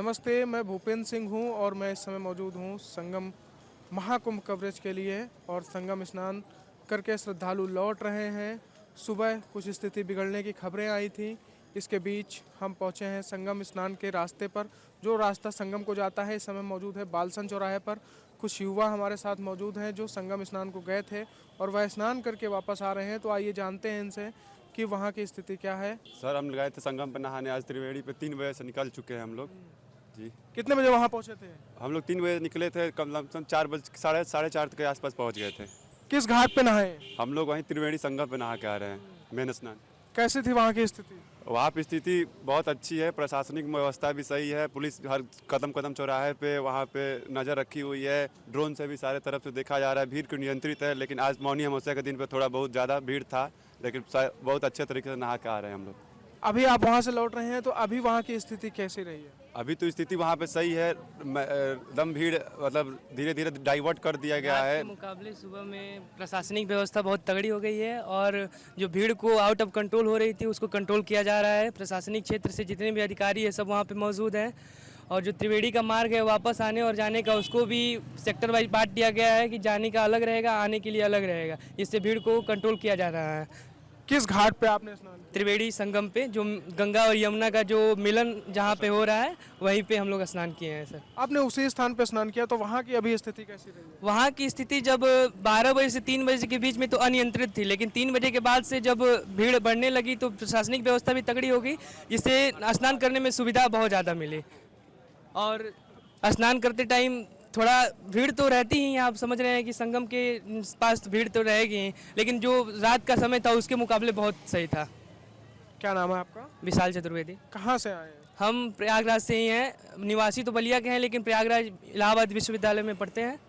नमस्ते, मैं भूपेंद्र सिंह हूं और मैं इस समय मौजूद हूं संगम महाकुंभ कवरेज के लिए। और संगम स्नान करके श्रद्धालु लौट रहे हैं। सुबह कुछ स्थिति बिगड़ने की खबरें आई थी, इसके बीच हम पहुंचे हैं संगम स्नान के रास्ते पर। जो रास्ता संगम को जाता है, इस समय मौजूद है बालसन चौराहे पर। कुछ युवा हमारे साथ मौजूद हैं जो संगम स्नान को गए थे और वह स्नान करके वापस आ रहे हैं। तो आइए जानते हैं इनसे कि वहाँ की स्थिति क्या है। सर, हम गए थे संगम पे नहाने। आज त्रिवेणी पे 3 बजे से निकल चुके हैं हम लोग जी। कितने बजे वहाँ पहुँचे थे? हम लोग 3 बजे निकले थे, कम से कम 4 बजे साढ़े 4 के आसपास पहुँच गए थे। किस घाट पे नहाए? हम लोग वहीं त्रिवेणी संगम पे नहा के आ रहे हैं, मेन स्नान। कैसी थी वहाँ की स्थिति? वहाँ पे स्थिति बहुत अच्छी है, प्रशासनिक व्यवस्था भी सही है, पुलिस हर कदम कदम चौराहे पे वहाँ पे नज़र रखी हुई है। ड्रोन से भी सारे तरफ से देखा जा रहा है। भीड़ को नियंत्रित है, लेकिन आज मौनी अमावस्या के दिन पे थोड़ा बहुत ज़्यादा भीड़ था, लेकिन बहुत अच्छे तरीके से नहा के आ रहे हैं हम लोग। अभी आप वहाँ से लौट रहे हैं, तो अभी वहाँ की स्थिति कैसी रही है? अभी तो स्थिति वहाँ पे सही है, एकदम भीड़ मतलब धीरे धीरे डाइवर्ट कर दिया गया है। मुकाबले सुबह में प्रशासनिक व्यवस्था बहुत तगड़ी हो गई है और जो भीड़ को आउट ऑफ कंट्रोल हो रही थी उसको कंट्रोल किया जा रहा है। प्रशासनिक क्षेत्र से जितने भी अधिकारी है सब वहाँ पे मौजूद हैं। और जो त्रिवेणी का मार्ग है वापस आने और जाने का, उसको भी सेक्टर वाइज बांट दिया गया है कि जाने का अलग रहेगा, आने के लिए अलग रहेगा। इससे भीड़ को कंट्रोल किया जा रहा है। किस घाट पे आपने स्नान किया? त्रिवेणी संगम पे, जो गंगा और यमुना का जो मिलन जहाँ पे हो रहा है, वहीं पे हम लोग स्नान किए हैं सर। आपने उसी स्थान पे स्नान किया, तो वहाँ की अभी स्थिति कैसी रही है? वहाँ की स्थिति जब 12 बजे से 3 बजे के बीच में तो अनियंत्रित थी, लेकिन 3 बजे के बाद से जब भीड़ बढ़ने लगी तो प्रशासनिक व्यवस्था भी तगड़ी हो गई, जिससे स्नान करने में सुविधा बहुत ज़्यादा मिली। और स्नान करते टाइम थोड़ा भीड़ तो रहती ही, आप समझ रहे हैं कि संगम के पास भीड़ तो रहेगी, लेकिन जो रात का समय था उसके मुकाबले बहुत सही था। क्या नाम है आपका? विशाल चतुर्वेदी। कहाँ से आए हैं? हम प्रयागराज से ही हैं, निवासी तो बलिया के हैं, लेकिन प्रयागराज इलाहाबाद विश्वविद्यालय में पढ़ते हैं।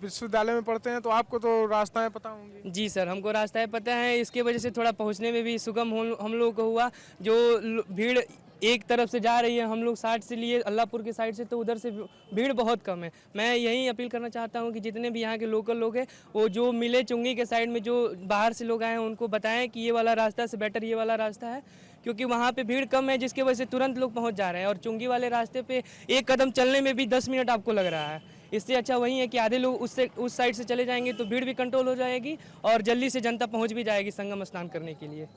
विश्वविद्यालय में पढ़ते हैं, तो आपको तो रास्ताएं पता होंगी। जी सर, हमको रास्ताएं पता है, इसके वजह से थोड़ा पहुंचने में भी सुगम हम लोग को हुआ। जो भीड़ एक तरफ से जा रही है, हम लोग साइड से लिए अल्लाहपुर के साइड से, तो उधर से भीड़ बहुत कम है। मैं यही अपील करना चाहता हूं कि जितने भी यहाँ के लोकल लोग हैं, वो जो मिले चुंगी के साइड में जो बाहर से लोग आए हैं, उनको बताएं कि ये वाला रास्ता से बेटर ये वाला रास्ता है, क्योंकि वहाँ पे भीड़ कम है, जिसकी वजह से तुरंत लोग पहुँच जा रहे हैं। और चुंगी वाले रास्ते पे एक कदम चलने में भी 10 मिनट आपको लग रहा है। इससे अच्छा वही है कि आधे लोग उस साइड से चले जाएंगे तो भीड़ भी कंट्रोल हो जाएगी और जल्दी से जनता पहुँच भी जाएगी संगम स्नान करने के लिए।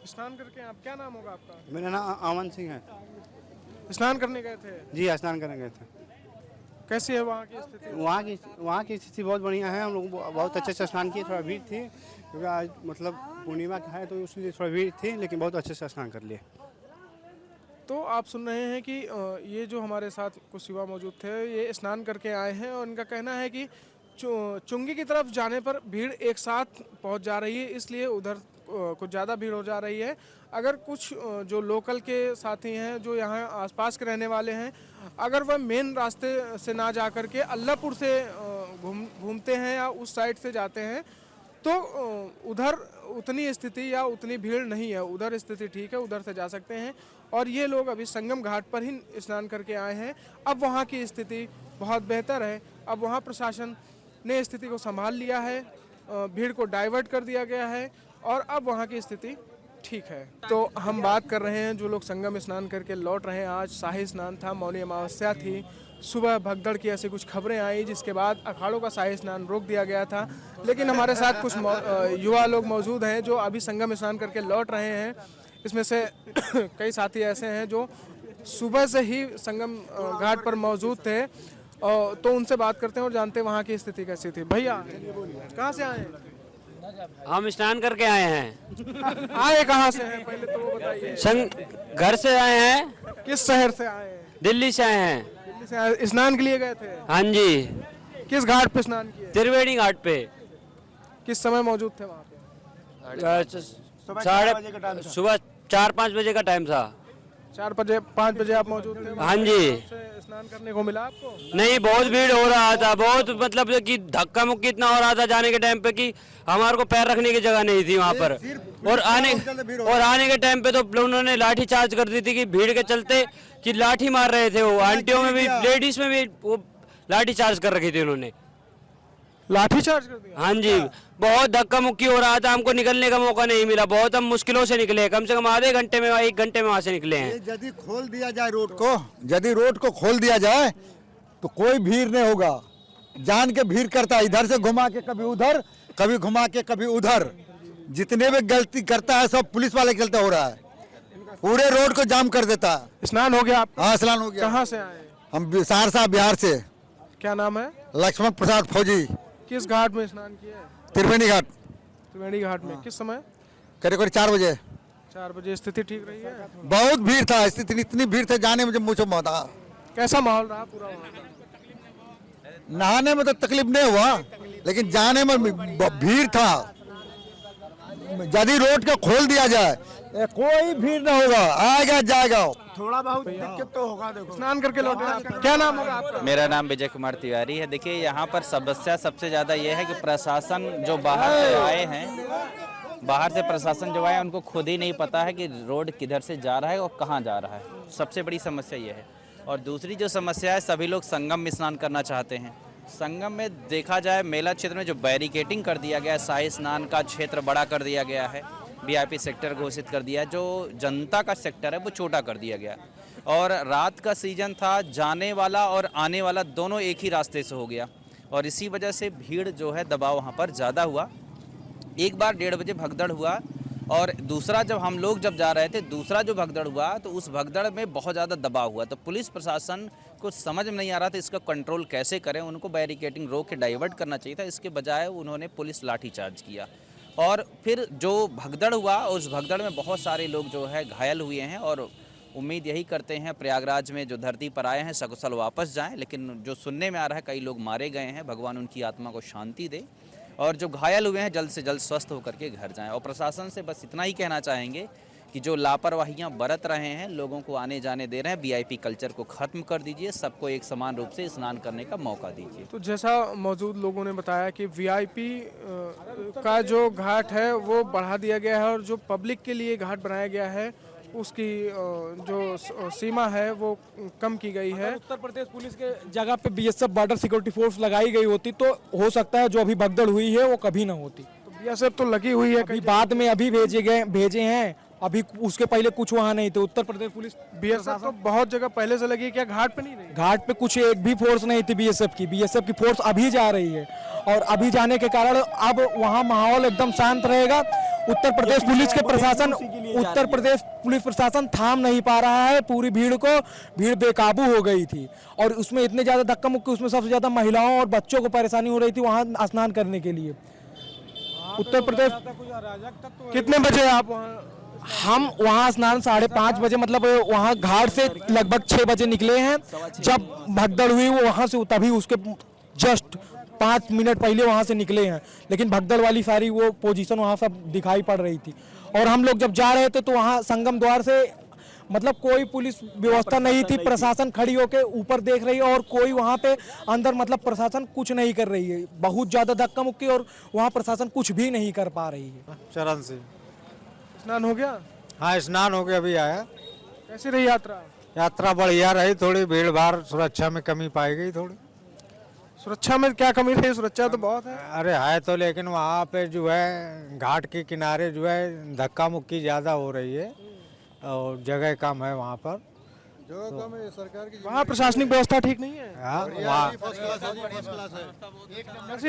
स्नान करके आप, क्या नाम होगा आपका? मेरा नाम अमन सिंह है। स्नान करने गए थे? जी, स्नान करने गए थे। कैसी है वहाँ की स्थिति? वहाँ की स्थिति बहुत बढ़िया है। हम लोग बहुत अच्छे से स्नान किए। थोड़ा भीड़ थी क्योंकि आज मतलब पूर्णिमा का है, तो इसलिए थोड़ा भीड़ थी, लेकिन बहुत अच्छे से स्नान कर लिए। तो आप सुन रहे हैं कि ये जो हमारे साथ कुछ युवा मौजूद थे, ये स्नान करके आए हैं और इनका कहना है कि चुंगी की तरफ जाने पर भीड़ एक साथ पहुंच जा रही है, इसलिए उधर कुछ ज़्यादा भीड़ हो जा रही है। अगर कुछ जो लोकल के साथी हैं, जो यहाँ आसपास के रहने वाले हैं, अगर वह मेन रास्ते से ना जा कर के अल्लाहपुर से घूमते हैं या उस साइड से जाते हैं, तो उधर उतनी स्थिति या उतनी भीड़ नहीं है। उधर स्थिति ठीक है, उधर से जा सकते हैं। और ये लोग अभी संगम घाट पर ही स्नान करके आए हैं। अब वहाँ की स्थिति बहुत बेहतर है। अब वहाँ प्रशासन ने स्थिति को संभाल लिया है, भीड़ को डाइवर्ट कर दिया गया है और अब वहाँ की स्थिति ठीक है। तो हम बात कर रहे हैं जो लोग संगम स्नान करके लौट रहे हैं। आज शाही स्नान था, मौनी अमावस्या थी। सुबह भगदड़ की ऐसी कुछ खबरें आई, जिसके बाद अखाड़ों का शाही स्नान रोक दिया गया था। लेकिन हमारे साथ कुछ युवा लोग मौजूद हैं जो अभी संगम स्नान करके लौट रहे हैं। इसमें से कई साथी ऐसे हैं जो सुबह से ही संगम घाट पर मौजूद थे, तो उनसे बात करते हैं और जानते हैं वहाँ की स्थिति कैसी थी। भैया, कहाँ से आए हैं? हम स्नान करके आए हैं। आए कहाँ से हैं पहले तो वो बताइए। घर से आए हैं। किस शहर से आए हैं? दिल्ली से आए हैं। दिल्ली से आए, स्नान के लिए गए थे? हाँ जी। किस घाट पे स्नान किए? त्रिवेणी घाट पे। किस समय मौजूद थे वहाँ पे? सुबह 4-5 बजे का टाइम था। 4-5 बजे आप मौजूद थे? हाँ जी। स्नान करने को मिला आपको? नहीं, बहुत भीड़ हो रहा था, बहुत मतलब कि धक्का मुक्की इतना हो रहा था जाने के टाइम पे कि हमारे को पैर रखने की जगह नहीं थी वहाँ पर। और आने के टाइम पे तो उन्होंने लाठी चार्ज कर दी थी कि भीड़ के चलते कि लाठी मार रहे थे। वो आंटियों में भी, लेडीज में भी वो लाठी चार्ज कर रखी थी उन्होंने। लाठीचार्ज कर दिया? हाँ जी, बहुत धक्का मुक्की हो रहा था, हमको निकलने का मौका नहीं मिला, बहुत हम मुश्किलों से निकले, कम से कम आधे घंटे में 1 घंटे में वहाँ से निकले हैं। यदि खोल दिया जाए रोड को, यदि रोड को खोल दिया जाए तो कोई भीड़ नहीं होगा। जान के भीड़ करता है, इधर से घुमा के कभी उधर, कभी घुमा के कभी उधर, जितने भी गलती करता है सब पुलिस वाले के चलते हो रहा है, पूरे रोड को जाम कर देता है। स्नान हो गया आपका? हाँ, स्नान हो गया। कहाँ से आए? हम सहरसा बिहार से। क्या नाम है? लक्ष्मण प्रसाद फौजी। किस घाट में स्नान किया है? त्रिवेणी घाट। त्रिवेणी घाट में किस समय? करीब करीब 4 बजे। 4 बजे। स्थिति ठीक रही है? बहुत भीड़ था, इतनी भीड़ थी, जाने में जब मुझे मौत आ। कैसा माहौल रहा पूरा वहाँ का? नहाने में तो तकलीफ नहीं हुआ, लेकिन जाने में भीड़ था। यदि रोड को खोल दिया जाए कोई भीड़ न होगा, आएगा जाएगा। थोड़ा बहुत दिक्कत तो होगा। देखो, स्नान करके लौटे आप? क्या नाम होगा आपका? मेरा नाम विजय कुमार तिवारी है। देखिए, यहाँ पर समस्या सबसे ज़्यादा ये है कि प्रशासन जो बाहर से आए हैं, बाहर से प्रशासन जो आए उनको खुद ही नहीं पता है कि रोड किधर से जा रहा है और कहाँ जा रहा है। सबसे बड़ी समस्या ये है। और दूसरी जो समस्या है, सभी लोग संगम में स्नान करना चाहते हैं। संगम में देखा जाए, मेला क्षेत्र में जो बैरिकेटिंग कर दिया गया है, शाही स्नान का क्षेत्र बड़ा कर दिया गया है, वीआईपी सेक्टर घोषित कर दिया है, जो जनता का सेक्टर है वो छोटा कर दिया गया। और रात का सीजन था, जाने वाला और आने वाला दोनों एक ही रास्ते से हो गया, और इसी वजह से भीड़ जो है, दबाव वहाँ पर ज़्यादा हुआ। एक बार 1:30 बजे भगदड़ हुआ, और दूसरा जब हम लोग जा रहे थे, दूसरा जो भगदड़ हुआ तो उस भगदड़ में बहुत ज़्यादा दबाव हुआ। तो पुलिस प्रशासन को समझ में नहीं आ रहा था इसका कंट्रोल कैसे करें। उनको बैरिकेटिंग रोक के डाइवर्ट करना चाहिए था, इसके बजाय उन्होंने पुलिस लाठीचार्ज किया। और फिर जो भगदड़ हुआ, उस भगदड़ में बहुत सारे लोग जो है घायल हुए हैं, और उम्मीद यही करते हैं प्रयागराज में जो धरती पर आए हैं सकुशल वापस जाएं। लेकिन जो सुनने में आ रहा है, कई लोग मारे गए हैं, भगवान उनकी आत्मा को शांति दे, और जो घायल हुए हैं जल्द से जल्द स्वस्थ होकर के घर जाएं। और प्रशासन से बस इतना ही कहना चाहेंगे कि जो लापरवाहियां बरत रहे हैं, लोगों को आने जाने दे रहे हैं, वीआईपी कल्चर को ख़त्म कर दीजिए, सबको एक समान रूप से स्नान करने का मौका दीजिए। तो जैसा मौजूद लोगों ने बताया कि वीआईपी का जो घाट है वो बढ़ा दिया गया है, और जो पब्लिक के लिए घाट बनाया गया है उसकी जो सीमा है वो कम की गई है। उत्तर प्रदेश पुलिस के जगह पे बीएसएफ बॉर्डर सिक्योरिटी फोर्स लगाई गई होती तो हो सकता है जो अभी भगदड़ हुई है वो कभी ना होती। तो बीएसएफ तो लगी हुई है, अभी बाद में अभी भेजे हैं, अभी उसके पहले कुछ वहाँ नहीं थे। उत्तर प्रदेश पुलिस बीएसएफ तो बहुत जगह पहले से लगी है, क्या घाट पे नहीं रही? घाट पे कुछ एक भी फोर्स नहीं थी बीएसएफ की फोर्स अभी जा रही है, और अभी जाने के कारण अब वहाँ माहौल एकदम शांत रहेगा। उत्तर प्रदेश पुलिस प्रशासन थाम नहीं पा रहा है पूरी भीड़ को, भीड़ बेकाबू हो गई थी, और उसमें इतने ज्यादा धक्का मुक्की, उसमें सबसे ज्यादा महिलाओं और बच्चों को परेशानी हो रही थी वहाँ स्नान करने के लिए। उत्तर प्रदेश कितने बजे आप वहाँ? हम वहाँ स्नान 5:30 बजे, मतलब वहाँ घाट से लगभग 6 बजे निकले हैं। जब भगदड़ हुई वो वहाँ से, तभी उसके जस्ट 5 मिनट पहले वहाँ से निकले हैं, लेकिन भगदड़ वाली सारी वो पोजीशन वहाँ सब दिखाई पड़ रही थी। और हम लोग जब जा रहे थे तो वहाँ संगम द्वार से मतलब कोई पुलिस व्यवस्था नहीं थी, प्रशासन खड़ी होकर ऊपर देख रही है, और कोई वहाँ पे अंदर मतलब प्रशासन कुछ नहीं कर रही है। बहुत ज़्यादा धक्का मुक्की, और वहाँ प्रशासन कुछ भी नहीं कर पा रही है। चरण से स्नान हो गया? हाँ, स्नान हो गया, अभी आया। कैसी रही यात्रा? यात्रा बढ़िया रही, थोड़ी भीड़ भाड़, सुरक्षा में कमी पाई गई थोड़ी। सुरक्षा में क्या कमी रही? सुरक्षा तो बहुत है। अरे है तो, लेकिन वहाँ पे जो है घाट के किनारे जो है धक्का मुक्की ज़्यादा हो रही है, और जगह कम है वहाँ पर। जो कम है सरकार की। वहाँ प्रशासनिक व्यवस्था ठीक नहीं है। हाँ, वहाँ कैसे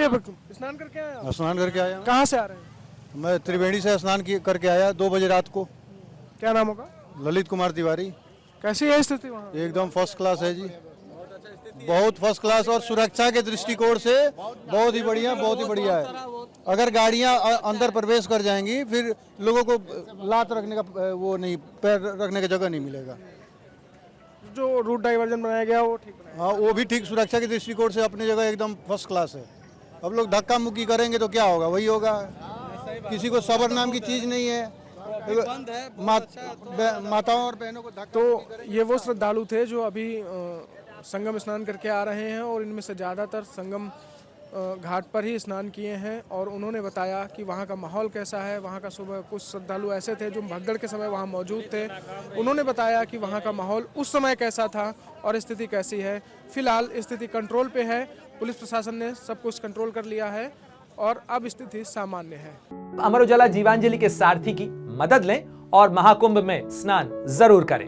है? स्नान करके आए आप? स्नान करके आया। कहाँ से आ रहे हैं? मैं त्रिवेणी से स्नान करके आया 2 बजे रात को। क्या नाम होगा? ललित कुमार तिवारी। कैसी है स्थिति वहाँ? एकदम फर्स्ट क्लास है जी, बहुत फर्स्ट क्लास, और सुरक्षा के दृष्टिकोण से बहुत ही बढ़िया है। अगर गाड़ियां अंदर प्रवेश कर जाएंगी, फिर लोगों को लात रखने का वो नहीं, पैर रखने का जगह नहीं मिलेगा। जो रूट डाइवर्जन बनाया गया वो ठीक बनाया? हाँ, वो भी ठीक, सुरक्षा के दृष्टिकोण से अपनी जगह एकदम फर्स्ट क्लास है। अब लोग धक्का मुक्की करेंगे तो क्या होगा? वही होगा, किसी को सबर नाम की चीज नहीं है। माताओं और बहनों को धक्का। तो ये वो श्रद्धालु थे जो अभी संगम स्नान करके आ रहे हैं, और इनमें से ज़्यादातर संगम घाट पर ही स्नान किए हैं और उन्होंने बताया कि वहाँ का माहौल कैसा है। वहाँ का सुबह कुछ श्रद्धालु ऐसे थे जो भगदड़ के समय वहाँ मौजूद थे, उन्होंने बताया कि वहाँ का माहौल उस समय कैसा था और स्थिति कैसी है। फिलहाल स्थिति कंट्रोल पे है, पुलिस प्रशासन ने सब कुछ कंट्रोल कर लिया है और अब स्थिति सामान्य है। अमर उजाला जीवांजलि के सारथी की मदद लें और महाकुंभ में स्नान जरूर करें।